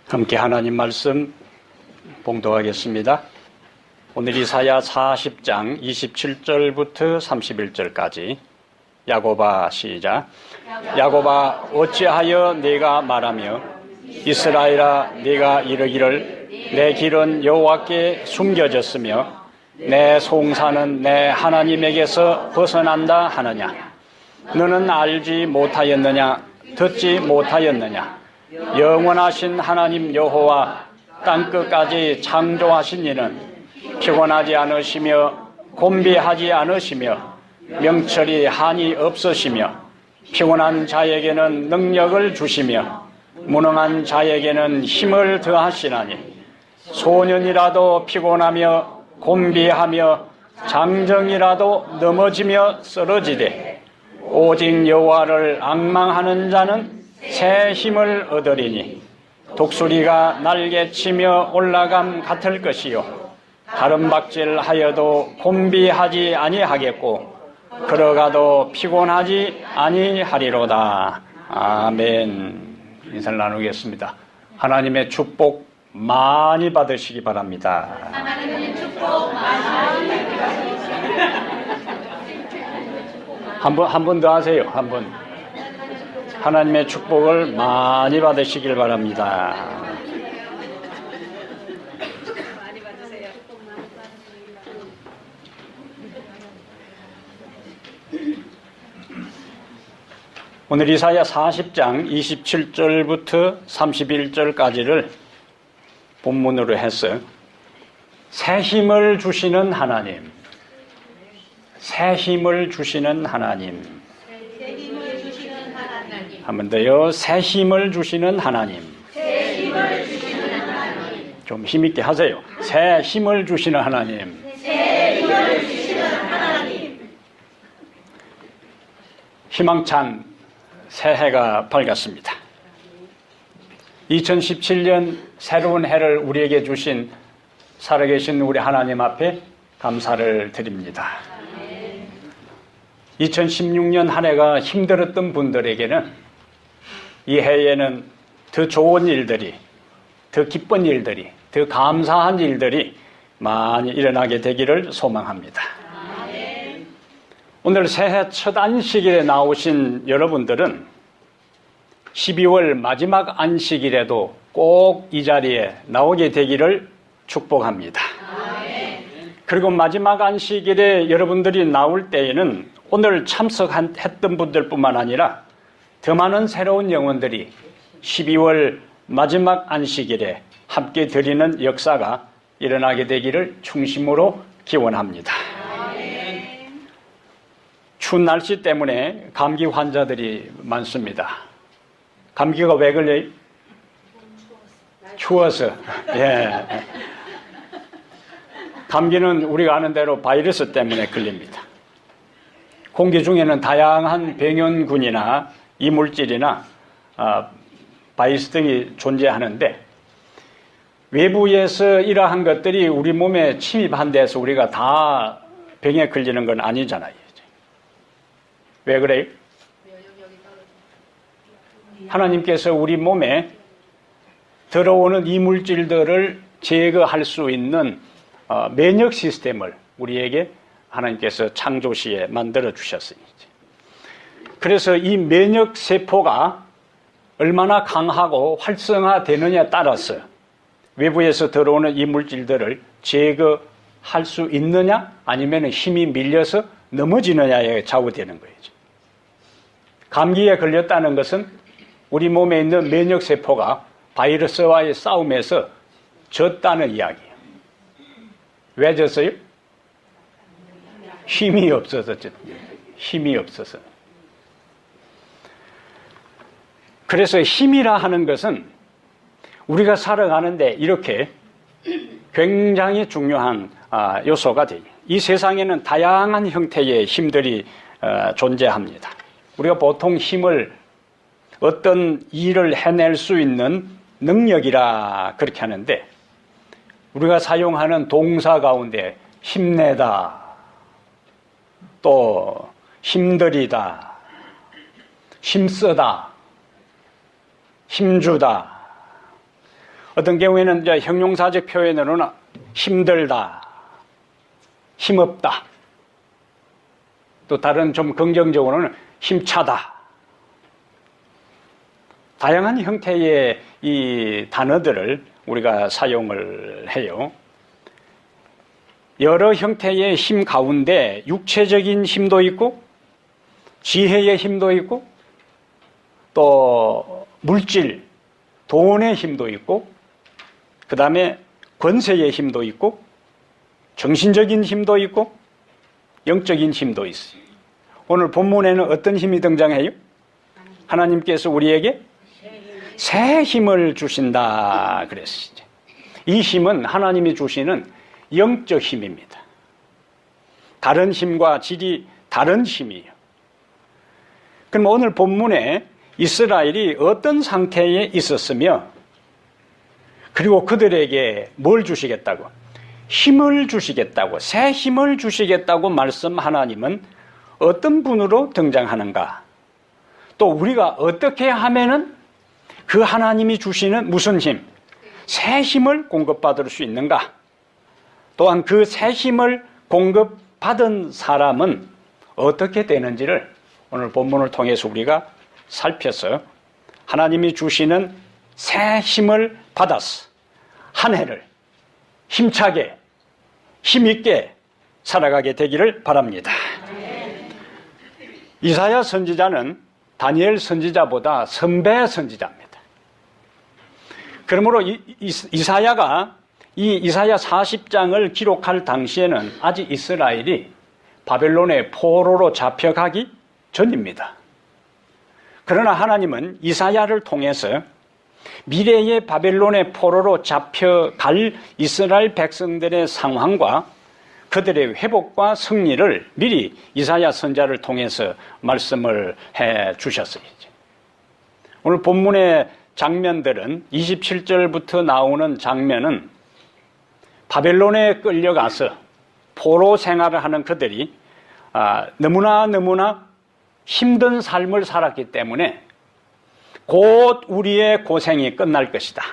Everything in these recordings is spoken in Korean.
함께 하나님 말씀 봉독하겠습니다. 오늘 이사야 40장 27절부터 31절까지. 야곱아 시작. 야곱아 어찌하여 네가 말하며 이스라엘아 네가 이르기를 내 길은 여호와께 숨겨졌으며 내 송사는 내 하나님에게서 벗어난다 하느냐. 너는 알지 못하였느냐 듣지 못하였느냐. 영원하신 하나님 여호와 땅끝까지 창조하신 이는 피곤하지 않으시며 곤비하지 않으시며 명철이 한이 없으시며 피곤한 자에게는 능력을 주시며 무능한 자에게는 힘을 더하시나니 소년이라도 피곤하며 곤비하며 장정이라도 넘어지며 쓰러지되 오직 여호와를 앙망하는 자는 새 힘을 얻으리니 독수리가 날개치며 올라감 같을 것이요 가름박질하여도 곤비하지 아니하겠고 걸어가도 피곤하지 아니하리로다. 아멘. 인사를 나누겠습니다. 하나님의 축복 많이 받으시기 바랍니다. 하나님의 축복 많이 받으시기 한 번 더 하세요. 한 번. 하나님의 축복을 많이 받으시길 바랍니다. 많이 받으세요. 오늘 이사야 40장 27절부터 31절까지를 본문으로 해서 새 힘을 주시는 하나님, 새 힘을 주시는 하나님, 한 번 더요. 새 힘을 주시는 하나님. 새 힘을 주시는 하나님. 좀 힘있게 하세요. 새 힘을 주시는 하나님. 새 힘을 주시는 하나님. 희망찬 새해가 밝았습니다. 2017년 새로운 해를 우리에게 주신 살아계신 우리 하나님 앞에 감사를 드립니다. 2016년 한 해가 힘들었던 분들에게는 이 해에는 더 좋은 일들이, 더 기쁜 일들이, 더 감사한 일들이 많이 일어나게 되기를 소망합니다. 오늘 새해 첫 안식일에 나오신 여러분들은 12월 마지막 안식일에도 꼭 이 자리에 나오게 되기를 축복합니다. 그리고 마지막 안식일에 여러분들이 나올 때에는 오늘 참석했던 분들뿐만 아니라 더 많은 새로운 영혼들이 12월 마지막 안식일에 함께 드리는 역사가 일어나게 되기를 중심으로 기원합니다. 추운 날씨 때문에 감기 환자들이 많습니다. 감기가 왜 걸려요? 추워서. 예. 감기는 우리가 아는 대로 바이러스 때문에 걸립니다. 공기 중에는 다양한 병원균이나 이물질이나 바이러스 등이 존재하는데 외부에서 이러한 것들이 우리 몸에 침입한 데서 우리가 다 병에 걸리는 건 아니잖아요. 왜 그래요? 하나님께서 우리 몸에 들어오는 이물질들을 제거할 수 있는 면역 시스템을 우리에게 하나님께서 창조 시에 만들어 주셨어요. 그래서 이 면역 세포가 얼마나 강하고 활성화되느냐에 따라서 외부에서 들어오는 이물질들을 제거할 수 있느냐 아니면 힘이 밀려서 넘어지느냐에 좌우되는 거예요. 감기에 걸렸다는 것은 우리 몸에 있는 면역 세포가 바이러스와의 싸움에서 졌다는 이야기예요. 왜 졌어요? 힘이 없어서 졌어요. 힘이 없어서. 그래서 힘이라 하는 것은 우리가 살아가는데 이렇게 굉장히 중요한 요소가 돼요. 이 세상에는 다양한 형태의 힘들이 존재합니다. 우리가 보통 힘을 어떤 일을 해낼 수 있는 능력이라 그렇게 하는데 우리가 사용하는 동사 가운데 힘내다, 또 힘들이다, 힘쓰다, 힘주다, 어떤 경우에는 이제 형용사적 표현으로는 힘들다, 힘없다, 또 다른 좀 긍정적으로는 힘차다. 다양한 형태의 이 단어들을 우리가 사용을 해요. 여러 형태의 힘 가운데 육체적인 힘도 있고 지혜의 힘도 있고 또 물질, 돈의 힘도 있고 그 다음에 권세의 힘도 있고 정신적인 힘도 있고 영적인 힘도 있어요. 오늘 본문에는 어떤 힘이 등장해요? 하나님께서 우리에게 새 힘을 주신다 그랬어요. 이 힘은 하나님이 주시는 영적 힘입니다. 다른 힘과 질이 다른 힘이에요. 그럼 오늘 본문에 이스라엘이 어떤 상태에 있었으며 그리고 그들에게 뭘 주시겠다고? 힘을 주시겠다고, 새 힘을 주시겠다고 말씀 하나님은 어떤 분으로 등장하는가? 또 우리가 어떻게 하면은 그 하나님이 주시는 무슨 힘, 새 힘을 공급받을 수 있는가? 또한 그 새 힘을 공급받은 사람은 어떻게 되는지를 오늘 본문을 통해서 우리가 살펴서 하나님이 주시는 새 힘을 받아서 한 해를 힘차게 힘있게 살아가게 되기를 바랍니다. 이사야 선지자는 다니엘 선지자보다 선배 선지자입니다. 그러므로 이사야가 이 이사야 40장을 기록할 당시에는 아직 이스라엘이 바벨론의 포로로 잡혀가기 전입니다. 그러나 하나님은 이사야를 통해서 미래의 바벨론의 포로로 잡혀갈 이스라엘 백성들의 상황과 그들의 회복과 승리를 미리 이사야 선지자를 통해서 말씀을 해 주셨어요. 오늘 본문의 장면들은 27절부터 나오는 장면은 바벨론에 끌려가서 포로 생활을 하는 그들이 너무나 힘든 삶을 살았기 때문에 곧 우리의 고생이 끝날 것이다.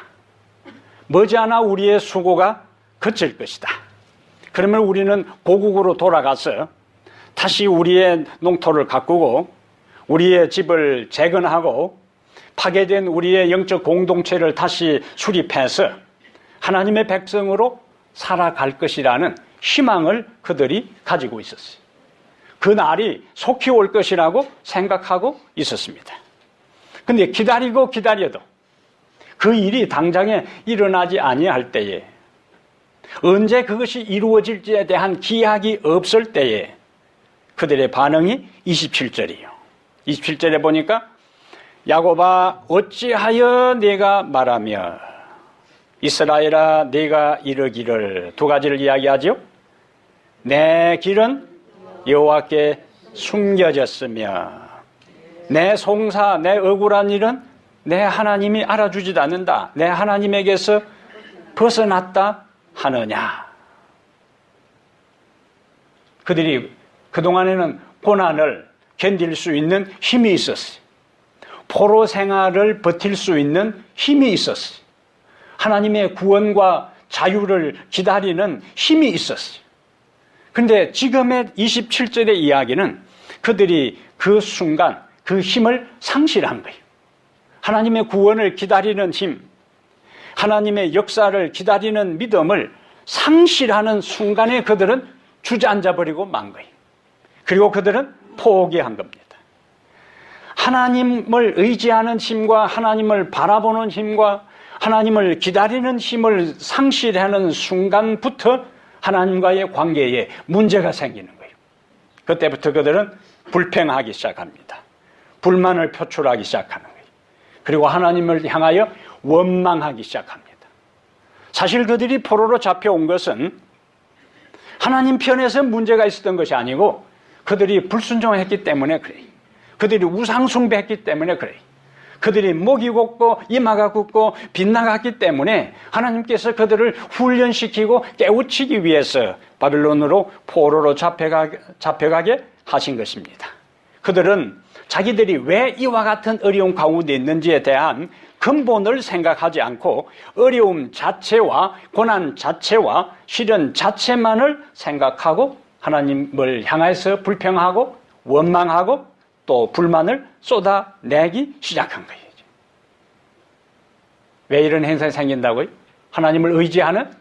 머지않아 우리의 수고가 그칠 것이다. 그러면 우리는 고국으로 돌아가서 다시 우리의 농토를 가꾸고 우리의 집을 재건하고 파괴된 우리의 영적 공동체를 다시 수립해서 하나님의 백성으로 살아갈 것이라는 희망을 그들이 가지고 있었어요. 그 날이 속히 올 것이라고 생각하고 있었습니다. 근데 기다려도 그 일이 당장에 일어나지 아니할 때에 언제 그것이 이루어질지에 대한 기약이 없을 때에 그들의 반응이 27절이에요. 27절에 보니까 야곱아 어찌하여 네가 말하며 이스라엘아 네가 이르기를 두 가지를 이야기하죠. 내 길은 여호와께 숨겨졌으며 내 송사, 내 억울한 일은 내 하나님이 알아주지도 않는다. 내 하나님에게서 벗어났다 하느냐. 그들이 그동안에는 고난을 견딜 수 있는 힘이 있었어요. 포로 생활을 버틸 수 있는 힘이 있었어요. 하나님의 구원과 자유를 기다리는 힘이 있었어요. 그런데 지금의 27절의 이야기는 그들이 그 순간 그 힘을 상실한 거예요. 하나님의 구원을 기다리는 힘, 하나님의 역사를 기다리는 믿음을 상실하는 순간에 그들은 주저앉아버리고 만 거예요. 그리고 그들은 포기한 겁니다. 하나님을 의지하는 힘과 하나님을 바라보는 힘과 하나님을 기다리는 힘을 상실하는 순간부터 하나님과의 관계에 문제가 생기는 거예요. 그때부터 그들은 불평하기 시작합니다. 불만을 표출하기 시작하는 거예요. 그리고 하나님을 향하여 원망하기 시작합니다. 사실 그들이 포로로 잡혀온 것은 하나님 편에서 문제가 있었던 것이 아니고 그들이 불순종했기 때문에 그래요. 그들이 우상숭배했기 때문에 그래요. 그들이 목이 곱고 이마가 굽고 빗나갔기 때문에 하나님께서 그들을 훈련시키고 깨우치기 위해서 바벨론으로 포로로 잡혀가게 하신 것입니다. 그들은 자기들이 왜 이와 같은 어려운 가운데 있는지에 대한 근본을 생각하지 않고 어려움 자체와 고난 자체와 시련 자체만을 생각하고 하나님을 향해서 불평하고 원망하고 또 불만을 쏟아내기 시작한 거예요. 왜 이런 현상이 생긴다고요? 하나님을 의지하는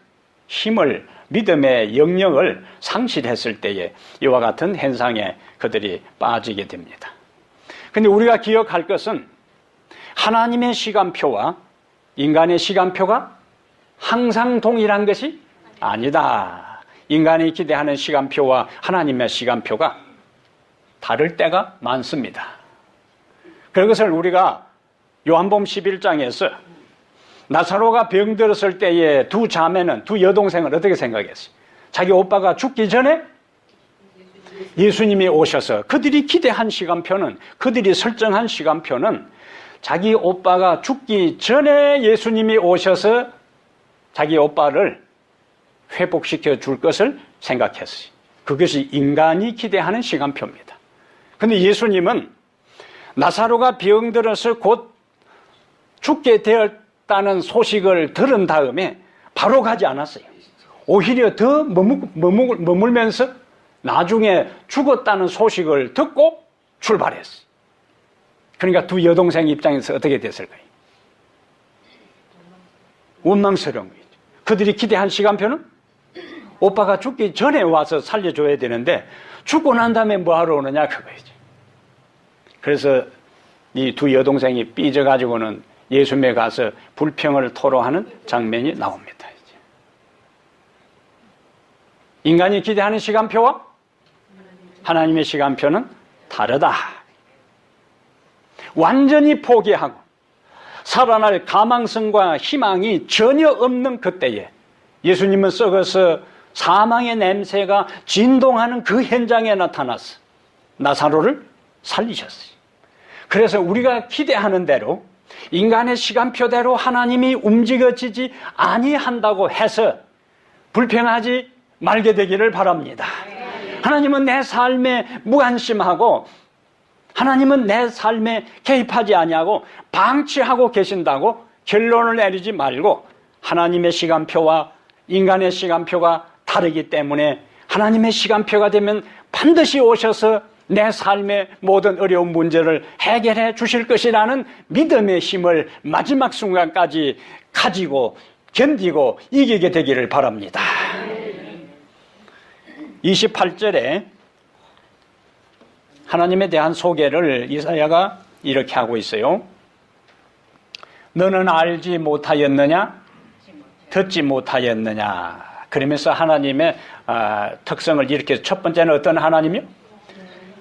힘을, 믿음의 영역을 상실했을 때에 이와 같은 현상에 그들이 빠지게 됩니다. 그런데 우리가 기억할 것은 하나님의 시간표와 인간의 시간표가 항상 동일한 것이 아니다. 인간이 기대하는 시간표와 하나님의 시간표가 다를 때가 많습니다. 그것을 우리가 요한복음 11장에서 나사로가 병들었을 때에 두 자매는, 두 여동생은 어떻게 생각했어요? 자기 오빠가 죽기 전에 예수님이 오셔서 그들이 기대한 시간표는, 그들이 설정한 시간표는 자기 오빠가 죽기 전에 예수님이 오셔서 자기 오빠를 회복시켜 줄 것을 생각했어요. 그것이 인간이 기대하는 시간표입니다. 그런데 예수님은 나사로가 병들어서 곧 죽게 되었다는 소식을 들은 다음에 바로 가지 않았어요. 오히려 더 머물면서 나중에 죽었다는 소식을 듣고 출발했어요. 그러니까 두 여동생 입장에서 어떻게 됐을까요? 원망스러운 거죠. 그들이 기대한 시간표는 오빠가 죽기 전에 와서 살려줘야 되는데 죽고 난 다음에 뭐하러 오느냐 그거죠. 그래서 이 두 여동생이 삐져가지고는 예수님에 가서 불평을 토로하는 장면이 나옵니다. 인간이 기대하는 시간표와 하나님의 시간표는 다르다. 완전히 포기하고 살아날 가망성과 희망이 전혀 없는 그때에 예수님은 썩어서 사망의 냄새가 진동하는 그 현장에 나타나서 나사로를 살리셨어요. 그래서 우리가 기대하는 대로 인간의 시간표대로 하나님이 움직여지지 아니한다고 해서 불평하지 말게 되기를 바랍니다. 하나님은 내 삶에 무관심하고 하나님은 내 삶에 개입하지 아니하고 방치하고 계신다고 결론을 내리지 말고 하나님의 시간표와 인간의 시간표가 다르기 때문에 하나님의 시간표가 되면 반드시 오셔서 내 삶의 모든 어려운 문제를 해결해 주실 것이라는 믿음의 힘을 마지막 순간까지 가지고 견디고 이기게 되기를 바랍니다. 28절에 하나님에 대한 소개를 이사야가 이렇게 하고 있어요. 너는 알지 못하였느냐? 듣지 못하였느냐? 그러면서 하나님의 특성을 이렇게 첫 번째는 어떤 하나님이요?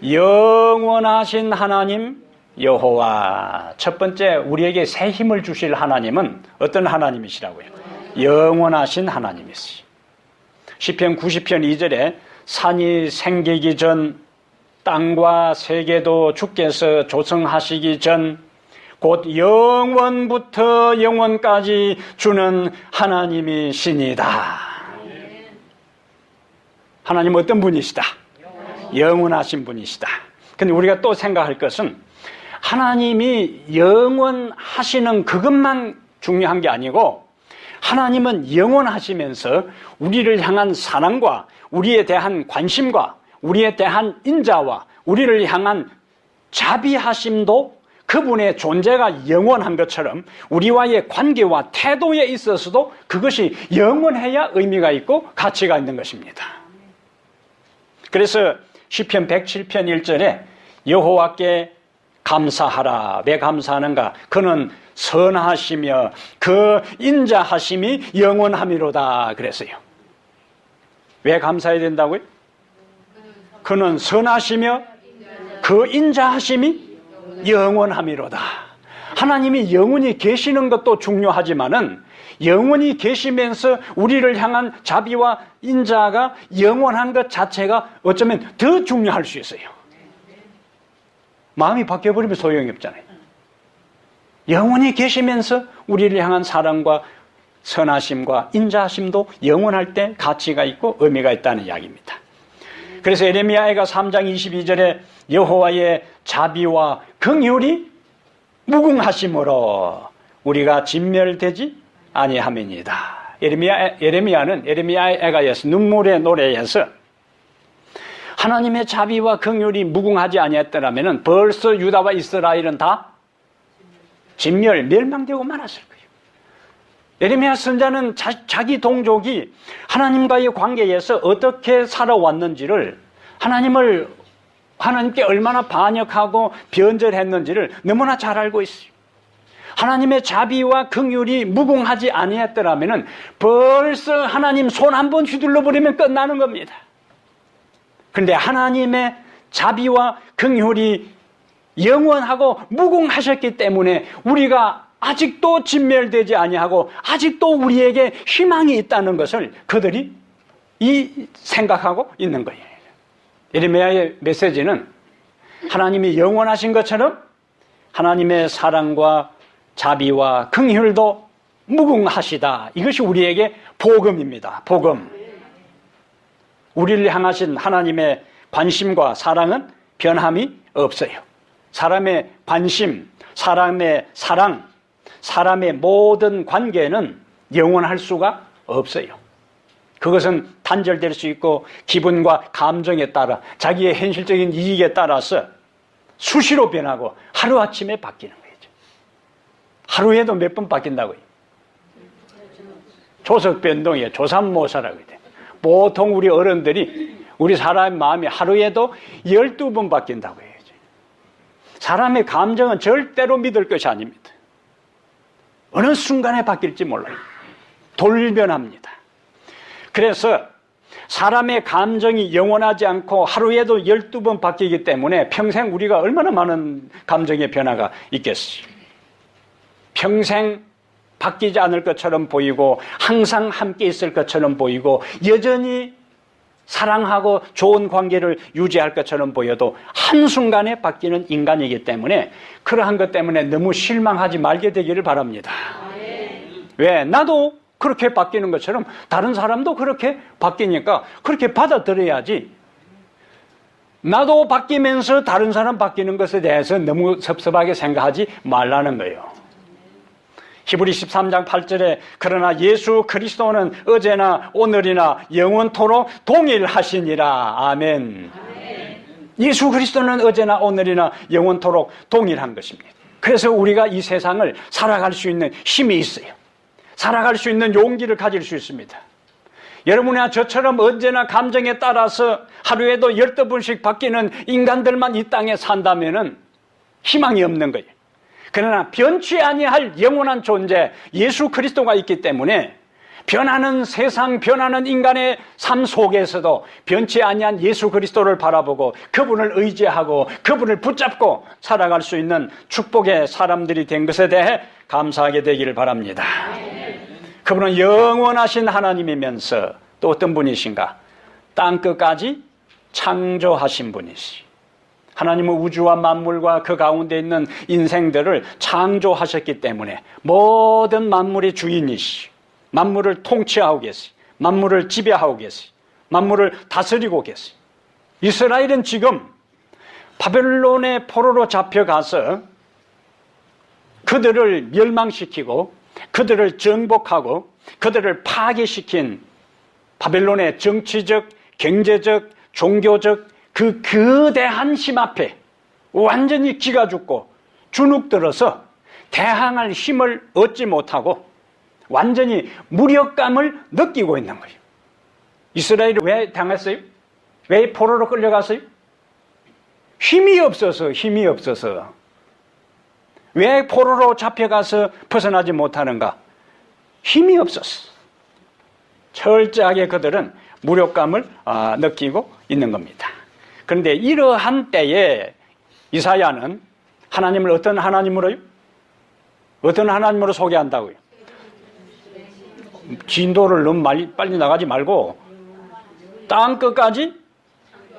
영원하신 하나님 여호와. 첫 번째 우리에게 새 힘을 주실 하나님은 어떤 하나님이시라고요? 영원하신 하나님이시죠. 시편 90편 2절에 산이 생기기 전 땅과 세계도 주께서 조성하시기 전 곧 영원부터 영원까지 주는 하나님이시니다. 하나님 어떤 분이시다? 영원하신 분이시다. 근데 우리가 또 생각할 것은 하나님이 영원하시는 그것만 중요한 게 아니고 하나님은 영원하시면서 우리를 향한 사랑과 우리에 대한 관심과 우리에 대한 인자와 우리를 향한 자비하심도 그분의 존재가 영원한 것처럼 우리와의 관계와 태도에 있어서도 그것이 영원해야 의미가 있고 가치가 있는 것입니다. 그래서 시편 107편 1절에 여호와께 감사하라. 왜 감사하는가? 그는 선하시며 그 인자하심이 영원함이로다 그랬어요. 왜 감사해야 된다고요? 그는 선하시며 그 인자하심이 영원함이로다. 하나님이 영원히 계시는 것도 중요하지만은 영원히 계시면서 우리를 향한 자비와 인자가 영원한 것 자체가 어쩌면 더 중요할 수 있어요. 마음이 바뀌어버리면 소용이 없잖아요. 영원히 계시면서 우리를 향한 사랑과 선하심과 인자하심도 영원할 때 가치가 있고 의미가 있다는 이야기입니다. 그래서 에레미야가 3장 22절에 여호와의 자비와 긍휼이 무궁하심으로 우리가 진멸되지 아니함이니이다. 예레미야의 애가에서 눈물의 노래에서 하나님의 자비와 긍휼이 무궁하지 아니했더라면 벌써 유다와 이스라엘은 다 멸망되고 말았을 거예요. 예레미야 선자는 자기 동족이 하나님과의 관계에서 어떻게 살아왔는지를, 하나님께 얼마나 반역하고 변절했는지를 너무나 잘 알고 있어요. 하나님의 자비와 긍휼이 무궁하지 아니했더라면 벌써 하나님 손 한 번 휘둘러 버리면 끝나는 겁니다. 그런데 하나님의 자비와 긍휼이 영원하고 무궁하셨기 때문에 우리가 아직도 진멸되지 아니하고 아직도 우리에게 희망이 있다는 것을 그들이 생각하고 있는 거예요. 예레미야의 메시지는 하나님이 영원하신 것처럼 하나님의 사랑과 자비와 긍휼도 무궁하시다. 이것이 우리에게 복음입니다. 복음. 우리를 향하신 하나님의 관심과 사랑은 변함이 없어요. 사람의 관심, 사람의 사랑, 사람의 모든 관계는 영원할 수가 없어요. 그것은 단절될 수 있고 기분과 감정에 따라 자기의 현실적인 이익에 따라서 수시로 변하고 하루아침에 바뀌는 거죠. 하루에도 몇 번 바뀐다고요. 조석 변동이에요. 조삼모사라고 해요. 보통 우리 어른들이 우리 사람의 마음이 하루에도 12번 바뀐다고 해요. 사람의 감정은 절대로 믿을 것이 아닙니다. 어느 순간에 바뀔지 몰라요. 돌변합니다. 그래서 사람의 감정이 영원하지 않고 하루에도 12번 바뀌기 때문에 평생 우리가 얼마나 많은 감정의 변화가 있겠어요. 평생 바뀌지 않을 것처럼 보이고 항상 함께 있을 것처럼 보이고 여전히 사랑하고 좋은 관계를 유지할 것처럼 보여도 한순간에 바뀌는 인간이기 때문에 그러한 것 때문에 너무 실망하지 말게 되기를 바랍니다. 왜? 나도 그렇게 바뀌는 것처럼 다른 사람도 그렇게 바뀌니까 그렇게 받아들여야지. 나도 바뀌면서 다른 사람 바뀌는 것에 대해서 너무 섭섭하게 생각하지 말라는 거예요. 히브리 13장 8절에 그러나 예수 그리스도는 어제나 오늘이나 영원토록 동일하시니라. 아멘. 예수 그리스도는 어제나 오늘이나 영원토록 동일한 것입니다. 그래서 우리가 이 세상을 살아갈 수 있는 힘이 있어요. 살아갈 수 있는 용기를 가질 수 있습니다. 여러분이나 저처럼 언제나 감정에 따라서 하루에도 12번씩 바뀌는 인간들만 이 땅에 산다면 희망이 없는 거예요. 그러나 변치 아니할 영원한 존재 예수 그리스도가 있기 때문에 변하는 세상, 변하는 인간의 삶 속에서도 변치 아니한 예수 그리스도를 바라보고 그분을 의지하고 그분을 붙잡고 살아갈 수 있는 축복의 사람들이 된 것에 대해 감사하게 되기를 바랍니다. 그분은 영원하신 하나님이면서 또 어떤 분이신가? 땅끝까지 창조하신 분이시. 하나님은 우주와 만물과 그 가운데 있는 인생들을 창조하셨기 때문에 모든 만물의 주인이시, 만물을 통치하고 계시, 만물을 지배하고 계시, 만물을 다스리고 계시. 이스라엘은 지금 바벨론의 포로로 잡혀가서 그들을 멸망시키고 그들을 정복하고 그들을 파괴시킨 바벨론의 정치적, 경제적, 종교적 그 거대한 힘 앞에 완전히 기가 죽고 주눅들어서 대항할 힘을 얻지 못하고 완전히 무력감을 느끼고 있는 거예요. 이스라엘이 왜 당했어요? 왜 포로로 끌려갔어요? 힘이 없어서. 왜 포로로 잡혀가서 벗어나지 못하는가? 힘이 없었어. 철저하게 그들은 무력감을 느끼고 있는 겁니다. 그런데 이러한 때에 이사야는 하나님을 어떤 하나님으로요? 어떤 하나님으로 소개한다고요? 진도를 너무 빨리 나가지 말고 땅 끝까지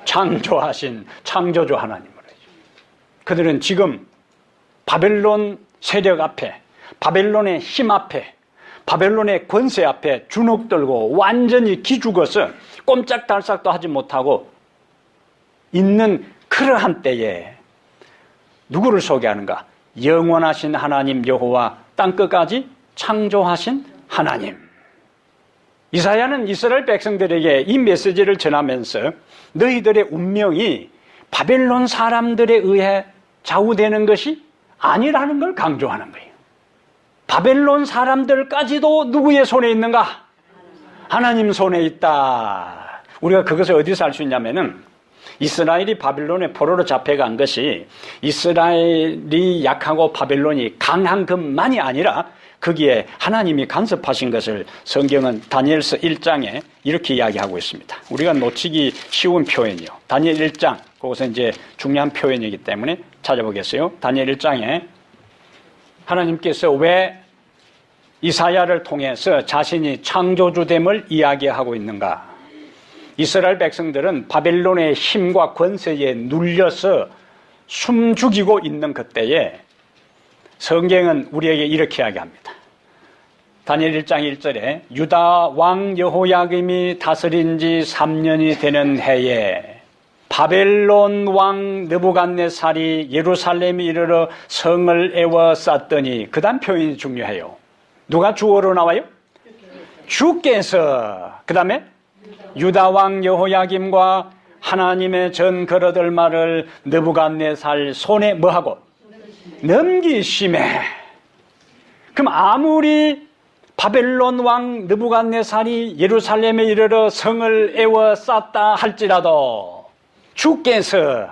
창조하신 창조주 하나님으로. 그들은 지금 바벨론 세력 앞에, 바벨론의 힘 앞에, 바벨론의 권세 앞에 주눅들고 완전히 기죽어서 꼼짝달싹도 하지 못하고 있는 그러한 때에 누구를 소개하는가? 영원하신 하나님 여호와 땅끝까지 창조하신 하나님. 이사야는 이스라엘 백성들에게 이 메시지를 전하면서 너희들의 운명이 바벨론 사람들에 의해 좌우되는 것이 아니라는 걸 강조하는 거예요. 바벨론 사람들까지도 누구의 손에 있는가? 하나님 손에 있다. 우리가 그것을 어디서 알 수 있냐면은 이스라엘이 바벨론의 포로로 잡혀간 것이 이스라엘이 약하고 바벨론이 강한 것만이 아니라 거기에 하나님이 간섭하신 것을 성경은 다니엘서 1장에 이렇게 이야기하고 있습니다. 우리가 놓치기 쉬운 표현이요. 다니엘 1장, 그것은 이제 중요한 표현이기 때문에 찾아보겠어요. 다니엘 1장에 하나님께서 왜 이사야를 통해서 자신이 창조주됨을 이야기하고 있는가? 이스라엘 백성들은 바벨론의 힘과 권세에 눌려서 숨죽이고 있는 그때에 성경은 우리에게 이렇게 이야기합니다. 다니엘 1장 1절에 유다 왕 여호야김이 다스린 지 3년이 되는 해에 바벨론 왕 느부갓네살이 예루살렘에 이르러 성을 에워쌌더니, 그 다음 표현이 중요해요. 누가 주어로 나와요? 주께서. 그 다음에 유다 왕 여호야김과 하나님의 전 거러들 말을 느부갓네살 손에 뭐하고? 넘기심에. 그럼 아무리 바벨론 왕 느부갓네살이 예루살렘에 이르러 성을 에워쌌다 할지라도 주께서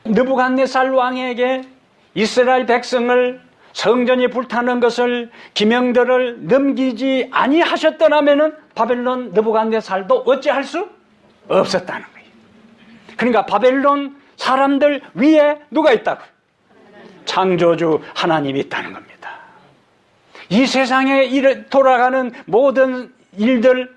느부갓네살 왕에게 이스라엘 백성을 성전이 불타는 것을 기명들을 넘기지 아니하셨더라면은 바벨론 느부갓네살도 어찌할 수 없었다는 거예요. 그러니까 바벨론 사람들 위에 누가 있다고? 창조주 하나님이 있다는 겁니다. 이 세상에 돌아가는 모든 일들,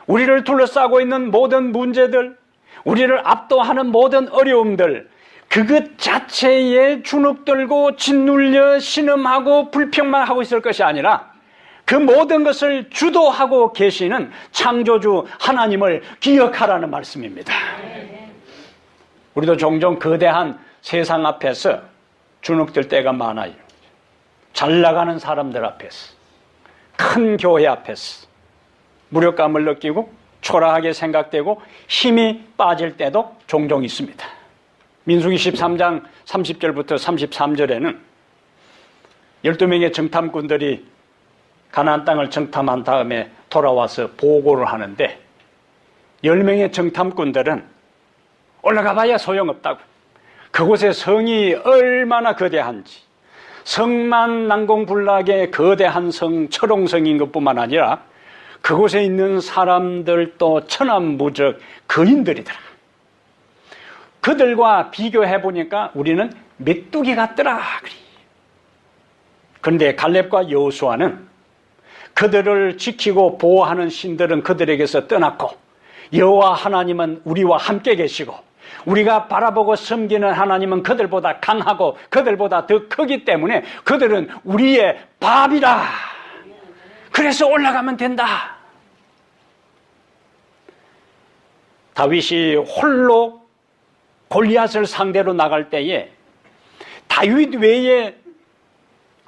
우리를 둘러싸고 있는 모든 문제들, 우리를 압도하는 모든 어려움들, 그것 자체에 주눅들고 짓눌려 신음하고 불평만 하고 있을 것이 아니라 그 모든 것을 주도하고 계시는 창조주 하나님을 기억하라는 말씀입니다. 우리도 종종 거대한 세상 앞에서 주눅들 때가 많아요. 잘 나가는 사람들 앞에서, 큰 교회 앞에서 무력감을 느끼고 초라하게 생각되고 힘이 빠질 때도 종종 있습니다. 민수기 13장 30절부터 33절에는 12명의 정탐꾼들이 가나안 땅을 정탐한 다음에 돌아와서 보고를 하는데 10명의 정탐꾼들은 올라가 봐야 소용없다고, 그곳의 성이 얼마나 거대한지, 성만 난공불락의 거대한 성, 철옹성인 것뿐만 아니라 그곳에 있는 사람들도 천하무적 거인들이더라. 그들과 비교해 보니까 우리는 메뚜기 같더라. 그런데 갈렙과 여호수아는 그들을 지키고 보호하는 신들은 그들에게서 떠났고 여호와 하나님은 우리와 함께 계시고 우리가 바라보고 섬기는 하나님은 그들보다 강하고 그들보다 더 크기 때문에 그들은 우리의 밥이라. 그래서 올라가면 된다. 다윗이 홀로 골리앗을 상대로 나갈 때에 다윗 외에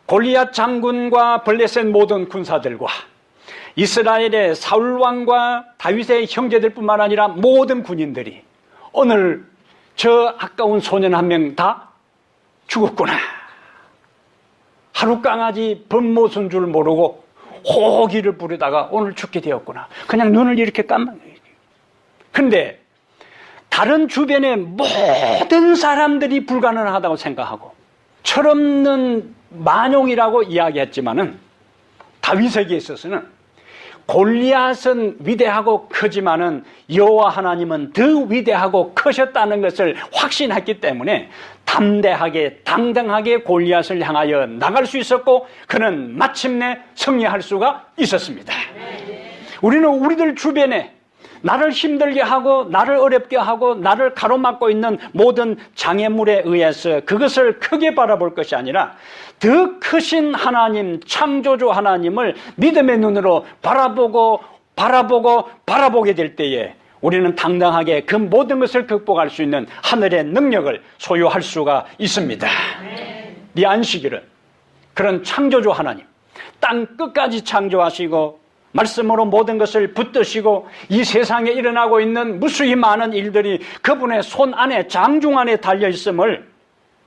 골리앗 장군과 블레셋 모든 군사들과 이스라엘의 사울 왕과 다윗의 형제들뿐만 아니라 모든 군인들이 오늘 저 아까운 소년 한 명 다 죽었구나. 하루 강아지 범모순 줄 모르고 호기를 부르다가 오늘 죽게 되었구나. 그냥 눈을 이렇게 깜빡. 그런데 다른 주변의 모든 사람들이 불가능하다고 생각하고 철없는 만용이라고 이야기했지만은 다윗에게 있어서는 골리앗은 위대하고 크지만은 여호와 하나님은 더 위대하고 크셨다는 것을 확신했기 때문에 담대하게 당당하게 골리앗을 향하여 나갈 수 있었고 그는 마침내 승리할 수가 있었습니다. 우리는 우리들 주변에 나를 힘들게 하고 나를 어렵게 하고 나를 가로막고 있는 모든 장애물에 의해서 그것을 크게 바라볼 것이 아니라 더 크신 하나님, 창조주 하나님을 믿음의 눈으로 바라보게 될 때에 우리는 당당하게 그 모든 것을 극복할 수 있는 하늘의 능력을 소유할 수가 있습니다. 이 안식일은 그런 창조주 하나님, 땅 끝까지 창조하시고 말씀으로 모든 것을 붙드시고 이 세상에 일어나고 있는 무수히 많은 일들이 그분의 손 안에, 장중 안에 달려있음을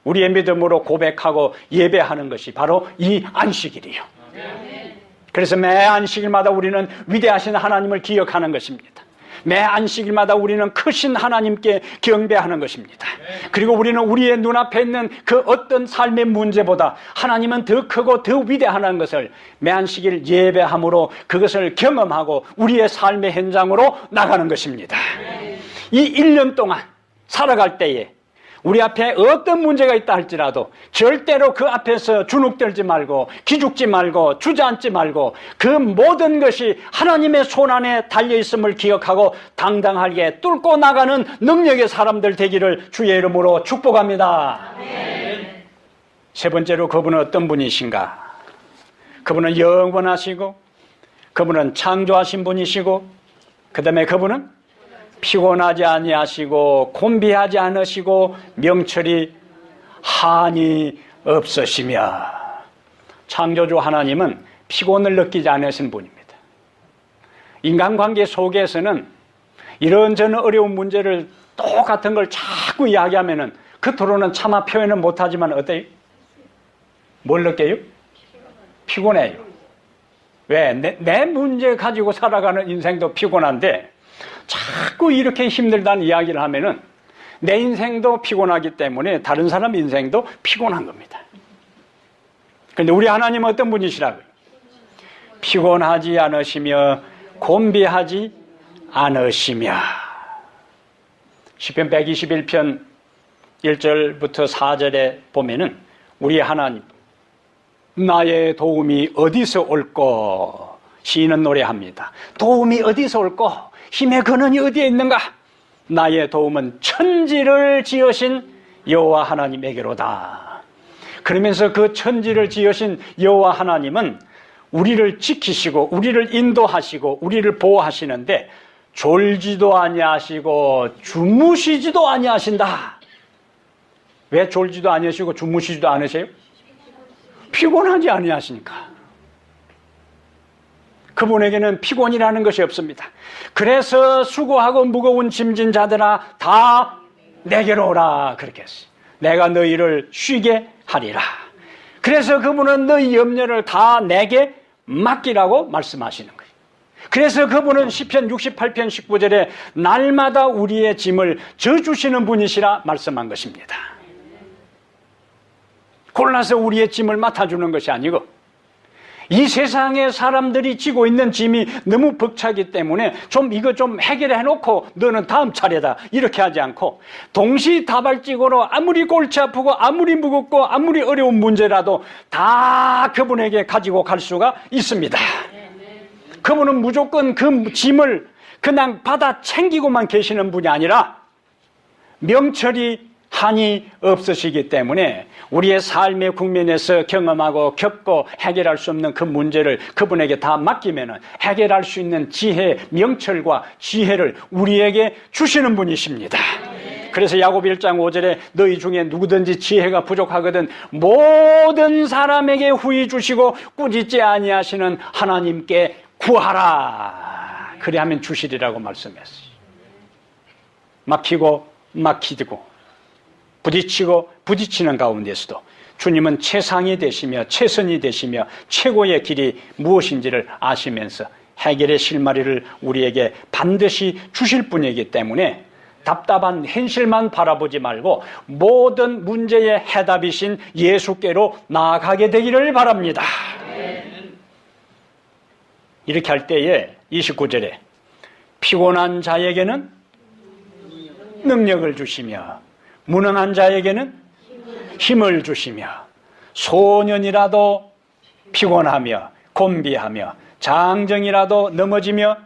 우리의 믿음으로 고백하고 예배하는 것이 바로 이 안식일이요. 그래서 매 안식일마다 우리는 위대하신 하나님을 기억하는 것입니다. 매 안식일마다 우리는 크신 하나님께 경배하는 것입니다. 그리고 우리는 우리의 눈앞에 있는 그 어떤 삶의 문제보다 하나님은 더 크고 더 위대하다는 것을 매 안식일 예배함으로 그것을 경험하고 우리의 삶의 현장으로 나가는 것입니다. 이 1년 동안 살아갈 때에 우리 앞에 어떤 문제가 있다 할지라도 절대로 그 앞에서 주눅들지 말고 기죽지 말고 주저앉지 말고 그 모든 것이 하나님의 손 안에 달려있음을 기억하고 당당하게 뚫고 나가는 능력의 사람들 되기를 주의 이름으로 축복합니다. 네. 세 번째로 그분은 어떤 분이신가? 그분은 영원하시고 그분은 창조하신 분이시고 그 다음에 그분은 피곤하지 아니하시고 곤비하지 않으시고 명철이 한이 없으시며 창조주 하나님은 피곤을 느끼지 않으신 분입니다. 인간관계 속에서는 이런저런 어려운 문제를 똑같은 걸 자꾸 이야기하면은 겉으로는 차마 표현을 못하지만 어때요? 뭘 느껴요? 피곤해요. 왜? 내 문제 가지고 살아가는 인생도 피곤한데 자꾸 이렇게 힘들다는 이야기를 하면은 내 인생도 피곤하기 때문에 다른 사람 인생도 피곤한 겁니다. 그런데 우리 하나님은 어떤 분이시라고요? 피곤하지 않으시며 곤비하지 않으시며 시편 121편 1절부터 4절에 보면은 우리 하나님 나의 도움이 어디서 올꼬 시인은 노래합니다. 도움이 어디서 올꼬 힘의 근원이 어디에 있는가? 나의 도움은 천지를 지으신 여호와 하나님에게로다. 그러면서 그 천지를 지으신 여호와 하나님은 우리를 지키시고 우리를 인도하시고 우리를 보호하시는데 졸지도 아니하시고 주무시지도 아니하신다. 왜 졸지도 아니하시고 주무시지도 않으세요? 피곤하지 아니하시니까. 그분에게는 피곤이라는 것이 없습니다. 그래서 수고하고 무거운 짐진 자들아 다 내게로 오라 그렇게 했어요. 내가 너희를 쉬게 하리라. 그래서 그분은 너희 염려를 다 내게 맡기라고 말씀하시는 거예요. 그래서 그분은 시편 68편 19절에 날마다 우리의 짐을 져주시는 분이시라 말씀한 것입니다. 골라서 우리의 짐을 맡아주는 것이 아니고 이 세상에 사람들이 지고 있는 짐이 너무 벅차기 때문에 이거 좀 해결해 놓고 너는 다음 차례다 이렇게 하지 않고 동시다발적으로 아무리 골치 아프고 아무리 무겁고 아무리 어려운 문제라도 다 그분에게 가지고 갈 수가 있습니다. 그분은 무조건 그 짐을 그냥 받아 챙기고만 계시는 분이 아니라 명철이 한이 없으시기 때문에 우리의 삶의 국면에서 경험하고 겪고 해결할 수 없는 그 문제를 그분에게 다 맡기면 해결할 수 있는 지혜, 명철과 지혜를 우리에게 주시는 분이십니다. 그래서 야고보 1장 5절에 너희 중에 누구든지 지혜가 부족하거든 모든 사람에게 후히 주시고 꾸짖지 아니하시는 하나님께 구하라. 그리하면 주시리라고 말씀했어요. 막히고 막히고 부딪히고 부딪히는 가운데서도 주님은 최상이 되시며 최선이 되시며 최고의 길이 무엇인지를 아시면서 해결의 실마리를 우리에게 반드시 주실 분이기 때문에 답답한 현실만 바라보지 말고 모든 문제의 해답이신 예수께로 나아가게 되기를 바랍니다. 이렇게 할 때에 29절에 피곤한 자에게는 능력을 주시며 무능한 자에게는 힘을 주시며 소년이라도 피곤하며 곤비하며 장정이라도 넘어지며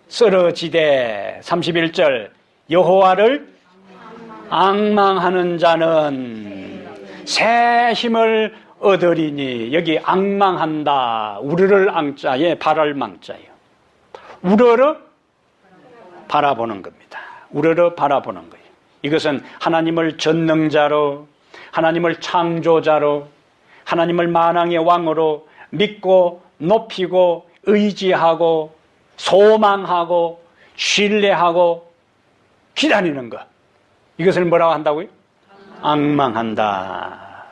쓰러지되 31절 여호와를 앙망하는 자는 새 힘을 얻으리니 여기 앙망한다 우르를 앙자에 바랄 망자예요. 우러러 바라보는 겁니다. 우러러 바라보는 거예요. 이것은 하나님을 전능자로 하나님을 창조자로 하나님을 만왕의 왕으로 믿고 높이고 의지하고 소망하고 신뢰하고 기다리는 것, 이것을 뭐라고 한다고요? 앙망한다.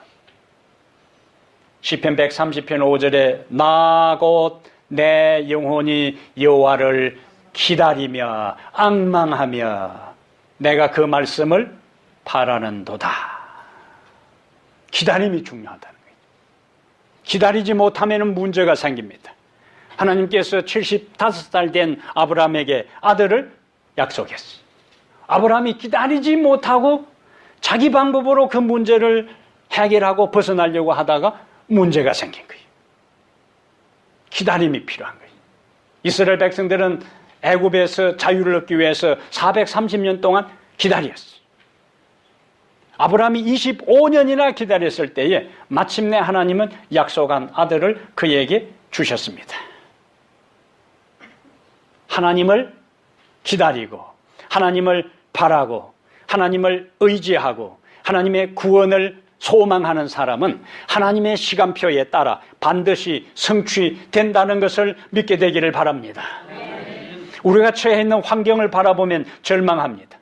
시편 130편 5절에 나 곧 내 영혼이 여호와를 기다리며 앙망하며 내가 그 말씀을 바라는도다. 기다림이 중요하다는 거예요. 기다리지 못하면 문제가 생깁니다. 하나님께서 75살 된 아브라함에게 아들을 약속했어요. 아브라함이 기다리지 못하고 자기 방법으로 그 문제를 해결하고 벗어나려고 하다가 문제가 생긴 거예요. 기다림이 필요한 거예요. 이스라엘 백성들은 애굽에서 자유를 얻기 위해서 430년 동안 기다렸어요. 아브라함이 25년이나 기다렸을 때에 마침내 하나님은 약속한 아들을 그에게 주셨습니다. 하나님을 기다리고 하나님을 바라고 하나님을 의지하고 하나님의 구원을 소망하는 사람은 하나님의 시간표에 따라 반드시 성취된다는 것을 믿게 되기를 바랍니다. 우리가 처해 있는 환경을 바라보면 절망합니다.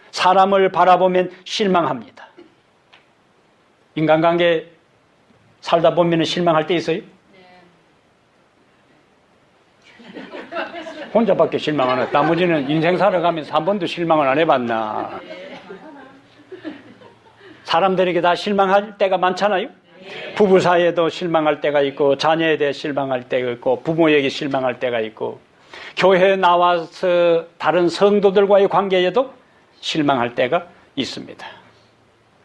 사람을 바라보면 실망합니다. 인간관계 살다 보면 실망할 때 있어요? 혼자밖에 실망 안 해. 나머지는 인생 살아가면서 한 번도 실망을 안 해봤나. 사람들에게 다 실망할 때가 많잖아요. 부부 사이에도 실망할 때가 있고 자녀에 대해 실망할 때가 있고 부모에게 실망할 때가 있고 교회에 나와서 다른 성도들과의 관계에도 실망할 때가 있습니다.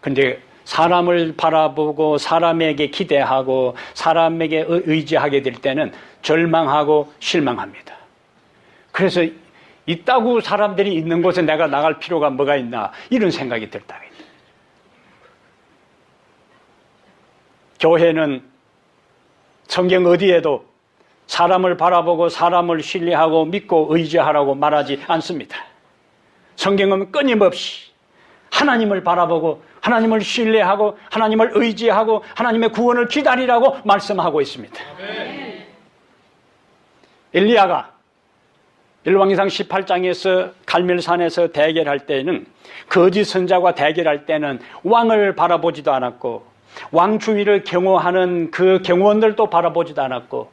그런데 사람을 바라보고 사람에게 기대하고 사람에게 의지하게 될 때는 절망하고 실망합니다. 그래서 있다고 사람들이 있는 곳에 내가 나갈 필요가 뭐가 있나 이런 생각이 들다. 교회는 성경 어디에도 사람을 바라보고 사람을 신뢰하고 믿고 의지하라고 말하지 않습니다. 성경은 끊임없이 하나님을 바라보고 하나님을 신뢰하고 하나님을 의지하고 하나님의 구원을 기다리라고 말씀하고 있습니다. 엘리야가 열왕기상 18장에서 갈멜산에서 대결할 때는 거짓 선자와 대결할 때는 왕을 바라보지도 않았고 왕 주위를 경호하는 그 경호원들도 바라보지도 않았고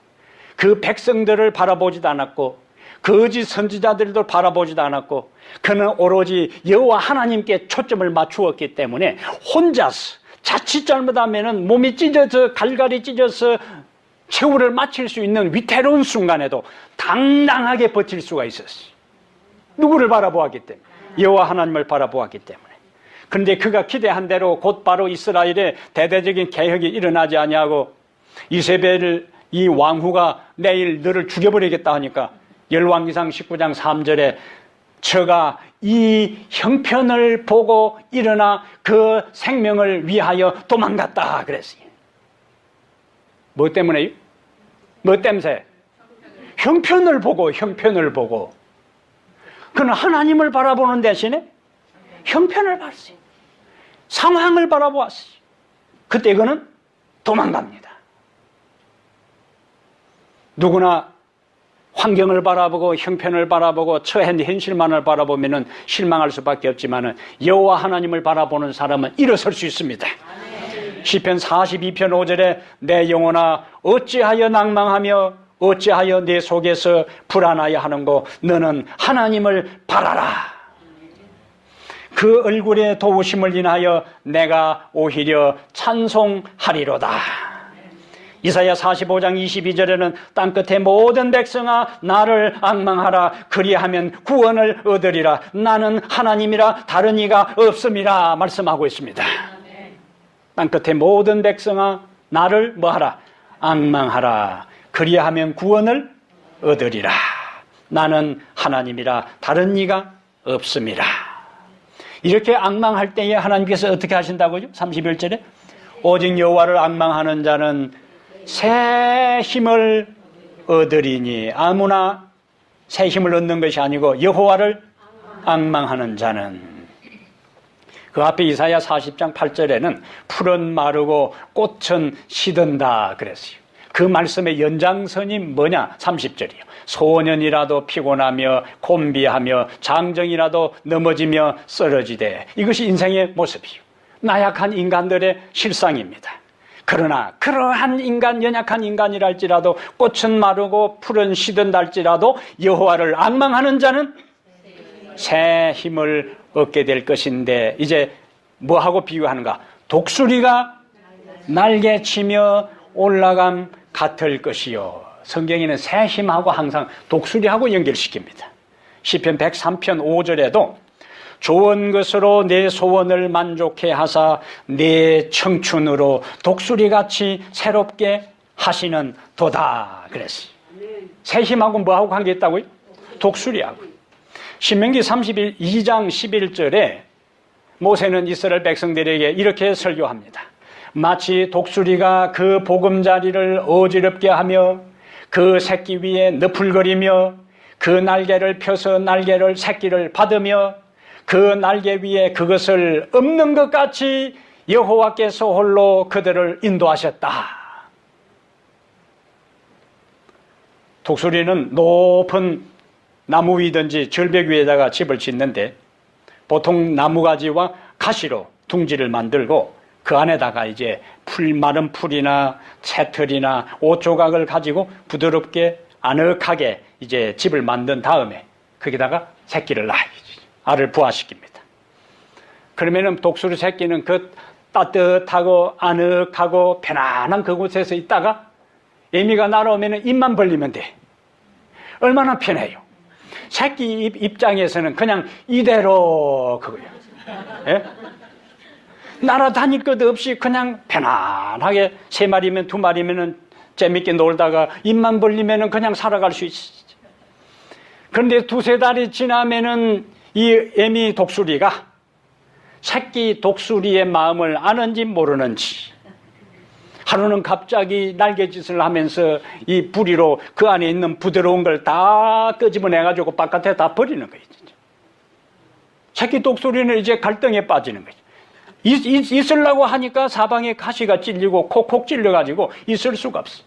그 백성들을 바라보지도 않았고 거짓 선지자들도 바라보지도 않았고 그는 오로지 여호와 하나님께 초점을 맞추었기 때문에 혼자서 자칫 잘못하면 몸이 찢어져 갈갈이 찢어서 최후를 마칠 수 있는 위태로운 순간에도 당당하게 버틸 수가 있었어요. 누구를 바라보았기 때문에? 여호와 하나님을 바라보았기 때문에. 그런데 그가 기대한 대로 곧바로 이스라엘에 대대적인 개혁이 일어나지 아니하고 이세벨 이 왕후가 내일 너를 죽여버리겠다 하니까 열왕기상 19장 3절에 저가 이 형편을 보고 일어나 그 생명을 위하여 도망갔다 그랬어요. 뭐 때문에요? 뭐 때문에? 형편을 보고 그는 하나님을 바라보는 대신에 형편을 봤어요. 상황을 바라보았어요. 그때 그는 도망갑니다. 누구나 환경을 바라보고 형편을 바라보고 처한 현실만을 바라보면 실망할 수밖에 없지만 여호와 하나님을 바라보는 사람은 일어설 수 있습니다. 시편 42편 5절에 내 영혼아 어찌하여 낭망하며 어찌하여 내 속에서 불안하여 하는고 너는 하나님을 바라라. 그 얼굴의 도우심을 인하여 내가 오히려 찬송하리로다. 이사야 45장 22절에는 땅끝의 모든 백성아 나를 앙망하라. 그리하면 구원을 얻으리라. 나는 하나님이라 다른 이가 없음이라 말씀하고 있습니다. 땅끝의 모든 백성아 나를 뭐하라? 앙망하라. 그리하면 구원을 얻으리라. 나는 하나님이라 다른 이가 없음이라. 이렇게 앙망할 때에 하나님께서 어떻게 하신다고요? 31절에 오직 여호와를 앙망하는 자는 새 힘을 얻으리니. 아무나 새 힘을 얻는 것이 아니고 여호와를 앙망하는 자는. 그 앞에 이사야 40장 8절에는 풀은 마르고 꽃은 시든다 그랬어요. 그 말씀의 연장선이 뭐냐? 30절이요. 소년이라도 피곤하며 곤비하며 장정이라도 넘어지며 쓰러지되, 이것이 인생의 모습이요. 나약한 인간들의 실상입니다. 그러나 그러한 인간, 연약한 인간이랄지라도 꽃은 마르고 풀은 시든다 할지라도 여호와를 앙망하는 자는 새 힘을 얻게 될 것인데, 이제 뭐하고 비유하는가? 독수리가 날개치며 올라감 같을 것이요. 성경에는 새 힘하고 항상 독수리하고 연결시킵니다. 시편 103편 5절에도 좋은 것으로 내 소원을 만족해 하사 내 청춘으로 독수리같이 새롭게 하시는 도다 그랬어요. 새 힘하고 뭐하고 관계있다고요? 독수리하고. 신명기 32장 11절에 모세는 이스라엘 백성들에게 이렇게 설교합니다. 마치 독수리가 그 보금자리를 어지럽게 하며 그 새끼 위에 너풀거리며 그 날개를 펴서 날개를 새끼를 받으며 그 날개 위에 그것을 엎는 것 같이 여호와께서 홀로 그들을 인도하셨다. 독수리는 높은 나무 위든지 절벽 위에다가 집을 짓는데 보통 나무가지와 가시로 둥지를 만들고 그 안에다가 이제 마른 풀이나 채털이나 옷 조각을 가지고 부드럽게 아늑하게 이제 집을 만든 다음에 거기다가 새끼를 알을 부화시킵니다. 그러면은 독수리 새끼는 그 따뜻하고 아늑하고 편안한 그곳에서 있다가 애미가 날아오면은 입만 벌리면 돼. 얼마나 편해요. 새끼 입장에서는 그냥 이대로 그거예요. 예? 날아다닐 것 없이 그냥 편안하게 3마리면 2마리면은 재밌게 놀다가 입만 벌리면은 그냥 살아갈 수 있어. 그런데 2-3달이 지나면은 이 애미 독수리가 새끼 독수리의 마음을 아는지 모르는지 하루는 갑자기 날개짓을 하면서 이 부리로 그 안에 있는 부드러운 걸 다 끄집어내가지고 바깥에 다 버리는 거예요. 진짜. 새끼 독수리는 이제 갈등에 빠지는 거죠. 있으려고 하니까 사방에 가시가 찔리고 콕콕 찔려가지고 있을 수가 없어.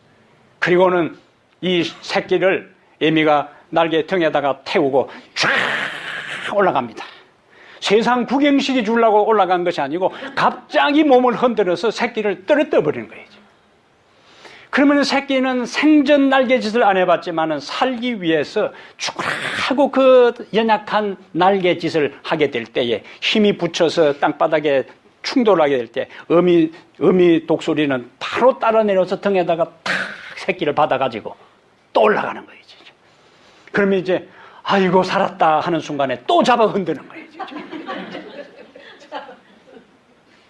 그리고는 이 새끼를 애미가 날개 등에다가 태우고 쫙 올라갑니다. 세상 구경시켜 주려고 올라간 것이 아니고 갑자기 몸을 흔들어서 새끼를 떨어뜨려 버리는 거예요. 그러면 새끼는 생전 날개짓을 안 해봤지만 살기 위해서 죽으라고 그 연약한 날개짓을 하게 될 때에 힘이 붙여서 땅바닥에 충돌하게 될 때 어미 독수리는 바로 따라 내려서 등에다가 탁 새끼를 받아가지고 또 올라가는 거예요. 그러면 이제 아이고 살았다 하는 순간에 또 잡아 흔드는 거예요.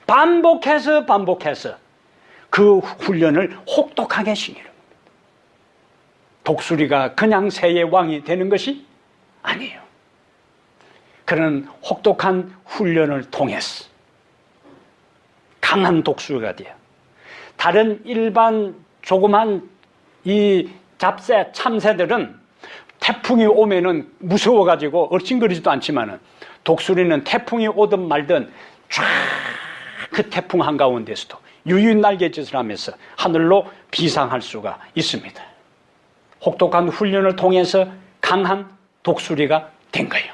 반복해서 그 훈련을 혹독하게 시키는 겁니다. 독수리가 그냥 새의 왕이 되는 것이 아니에요. 그런 혹독한 훈련을 통해서 강한 독수리가 돼요. 다른 일반 조그만 이 잡새, 참새들은 태풍이 오면은 무서워가지고 얼씬거리지도 않지만은 독수리는 태풍이 오든 말든 쫙 그 태풍 한가운데서도 유유 날개짓을 하면서 하늘로 비상할 수가 있습니다. 혹독한 훈련을 통해서 강한 독수리가 된 거예요.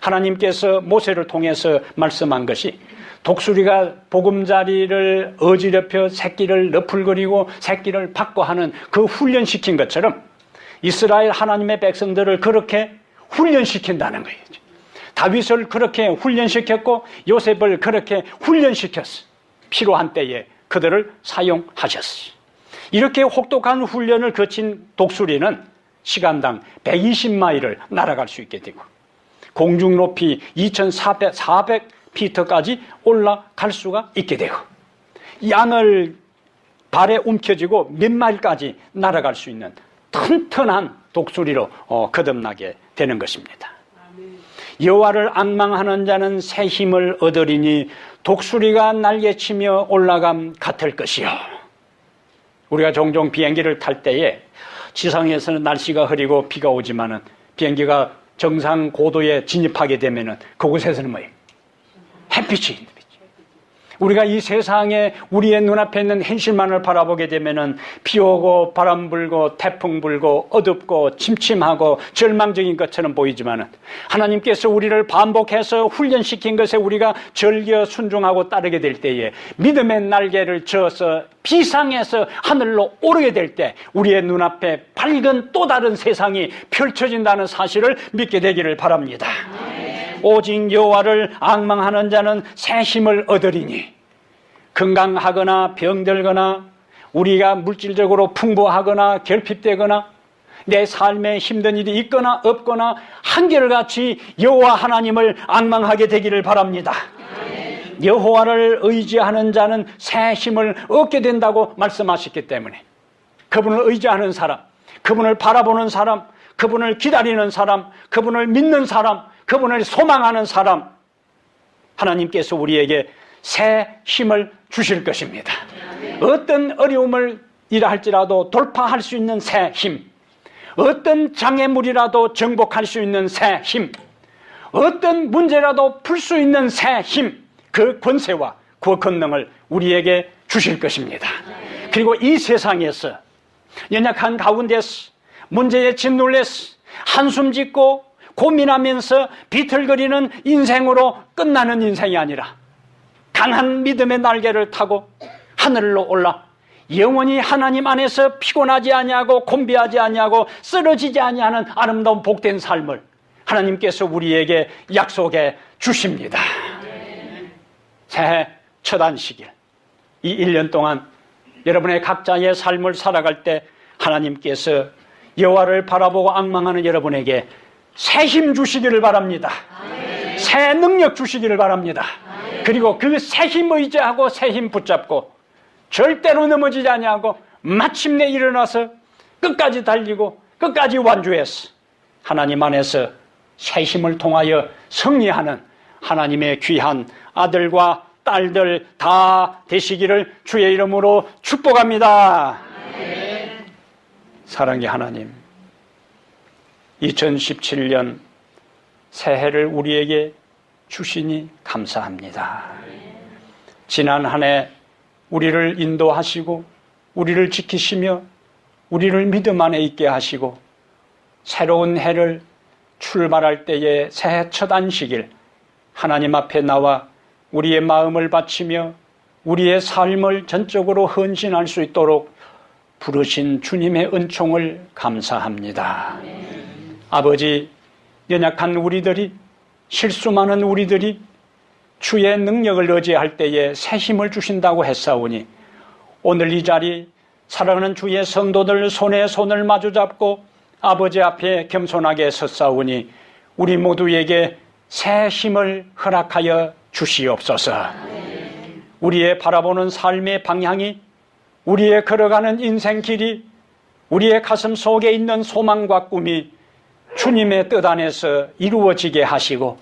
하나님께서 모세를 통해서 말씀한 것이 독수리가 보금자리를 어지럽혀 새끼를 너풀거리고 새끼를 받고 하는 그 훈련시킨 것처럼 이스라엘 하나님의 백성들을 그렇게 훈련시킨다는 거예요. 다윗을 그렇게 훈련시켰고 요셉을 그렇게 훈련시켰어. 필요한 때에 그들을 사용하셨어. 이렇게 혹독한 훈련을 거친 독수리는 시간당 120마일을 날아갈 수 있게 되고 공중 높이 2400피트까지 올라갈 수가 있게 되고 양을 발에 움켜쥐고 몇 마일까지 날아갈 수 있는 튼튼한 독수리로 거듭나게 되는 것입니다. 여호와를 앙망하는 자는 새 힘을 얻으리니 독수리가 날개치며 올라감 같을 것이요. 우리가 종종 비행기를 탈 때에 지상에서는 날씨가 흐리고 비가 오지만은 비행기가 정상 고도에 진입하게 되면은 그곳에서는 뭐예요? 햇빛이. 우리가 이 세상에 우리의 눈앞에 있는 현실만을 바라보게 되면은 비 오고 바람 불고 태풍 불고 어둡고 침침하고 절망적인 것처럼 보이지만은 하나님께서 우리를 반복해서 훈련시킨 것에 우리가 절겨 순종하고 따르게 될 때에 믿음의 날개를 저어서 비상에서 하늘로 오르게 될 때 우리의 눈앞에 밝은 또 다른 세상이 펼쳐진다는 사실을 믿게 되기를 바랍니다. 오직 여호와를 앙망하는 자는 새 힘을 얻으리니 건강하거나 병들거나 우리가 물질적으로 풍부하거나 결핍되거나 내 삶에 힘든 일이 있거나 없거나 한결같이 여호와 하나님을 앙망하게 되기를 바랍니다. 여호와를 의지하는 자는 새 힘을 얻게 된다고 말씀하셨기 때문에 그분을 의지하는 사람, 그분을 바라보는 사람, 그분을 기다리는 사람, 그분을 믿는 사람, 그분을 소망하는 사람, 하나님께서 우리에게 새 힘을 주실 것입니다. 어떤 어려움을 이라 할지라도 돌파할 수 있는 새 힘, 어떤 장애물이라도 정복할 수 있는 새 힘, 어떤 문제라도 풀 수 있는 새 힘, 그 권세와 그 권능을 우리에게 주실 것입니다. 그리고 이 세상에서 연약한 가운데서 문제에 짓눌려서 한숨 짓고 고민하면서 비틀거리는 인생으로 끝나는 인생이 아니라 강한 믿음의 날개를 타고 하늘로 올라 영원히 하나님 안에서 피곤하지 아니하고 곤비하지 아니하고 쓰러지지 아니하는 아름다운 복된 삶을 하나님께서 우리에게 약속해 주십니다. 새해 첫 안식일, 이 1년 동안 여러분의 각자의 삶을 살아갈 때 하나님께서 여호와를 바라보고 앙망하는 여러분에게 새 힘 주시기를 바랍니다. 새 능력 주시기를 바랍니다. 그리고 그 새 힘 의지하고 새 힘 붙잡고 절대로 넘어지지 아니하고 마침내 일어나서 끝까지 달리고 끝까지 완주해서 하나님 안에서 새 힘을 통하여 승리하는 하나님의 귀한 아들과 딸들 다 되시기를 주의 이름으로 축복합니다. 사랑의 하나님, 2017년 새해를 우리에게 주시니 감사합니다. 지난 한 해 우리를 인도하시고 우리를 지키시며 우리를 믿음 안에 있게 하시고 새로운 해를 출발할 때의 새해 첫 안식일 하나님 앞에 나와 우리의 마음을 바치며 우리의 삶을 전적으로 헌신할 수 있도록 부르신 주님의 은총을 감사합니다. 아버지, 연약한 우리들이, 실수 많은 우리들이 주의 능력을 의지할 때에 새 힘을 주신다고 했사오니 오늘 이 자리 사랑하는 주의 성도들 손에 손을 마주잡고 아버지 앞에 겸손하게 섰사오니 우리 모두에게 새 힘을 허락하여 주시옵소서. 우리의 바라보는 삶의 방향이, 우리의 걸어가는 인생길이, 우리의 가슴 속에 있는 소망과 꿈이 주님의 뜻 안에서 이루어지게 하시고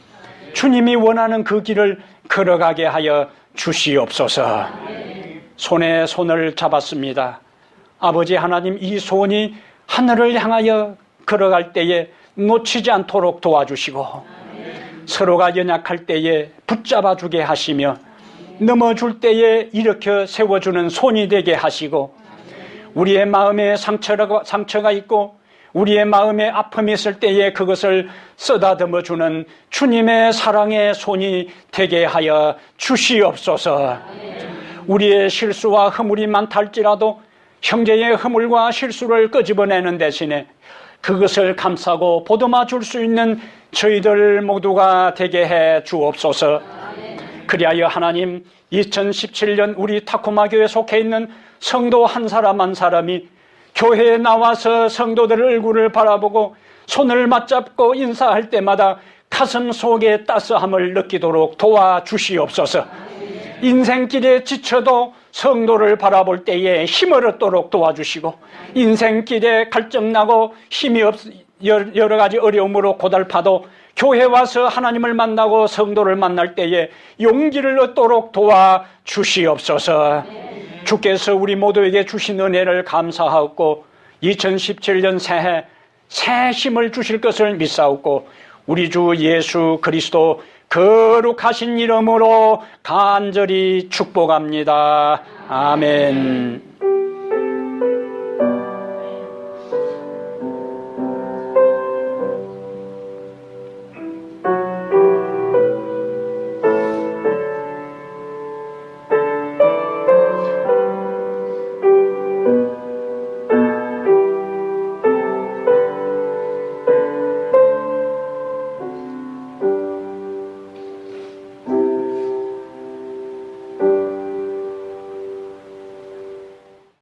주님이 원하는 그 길을 걸어가게 하여 주시옵소서. 손에 손을 잡았습니다. 아버지 하나님, 이 손이 하늘을 향하여 걸어갈 때에 놓치지 않도록 도와주시고 서로가 연약할 때에 붙잡아 주게 하시며 넘어질 때에 일으켜 세워주는 손이 되게 하시고 우리의 마음에 상처가 있고 우리의 마음에 아픔이 있을 때에 그것을 쓰다듬어주는 주님의 사랑의 손이 되게 하여 주시옵소서. 우리의 실수와 허물이 많다 할지라도 형제의 허물과 실수를 끄집어내는 대신에 그것을 감싸고 보듬어 줄 수 있는 저희들 모두가 되게 해 주옵소서. 그리하여 하나님, 2017년 우리 타코마 교회에 속해 있는 성도 한 사람 한 사람이 교회에 나와서 성도들 얼굴을 바라보고 손을 맞잡고 인사할 때마다 가슴 속에 따스함을 느끼도록 도와주시옵소서. 인생길에 지쳐도 성도를 바라볼 때에 힘을 얻도록 도와주시고 인생길에 갈증나고 힘이 여러 가지 어려움으로 고달파도 교회 와서 하나님을 만나고 성도를 만날 때에 용기를 얻도록 도와주시옵소서. 주께서 우리 모두에게 주신 은혜를 감사하고 2017년 새해 새 힘을 주실 것을 믿사옵고 우리 주 예수 그리스도 거룩하신 이름으로 간절히 축복합니다. 아멘.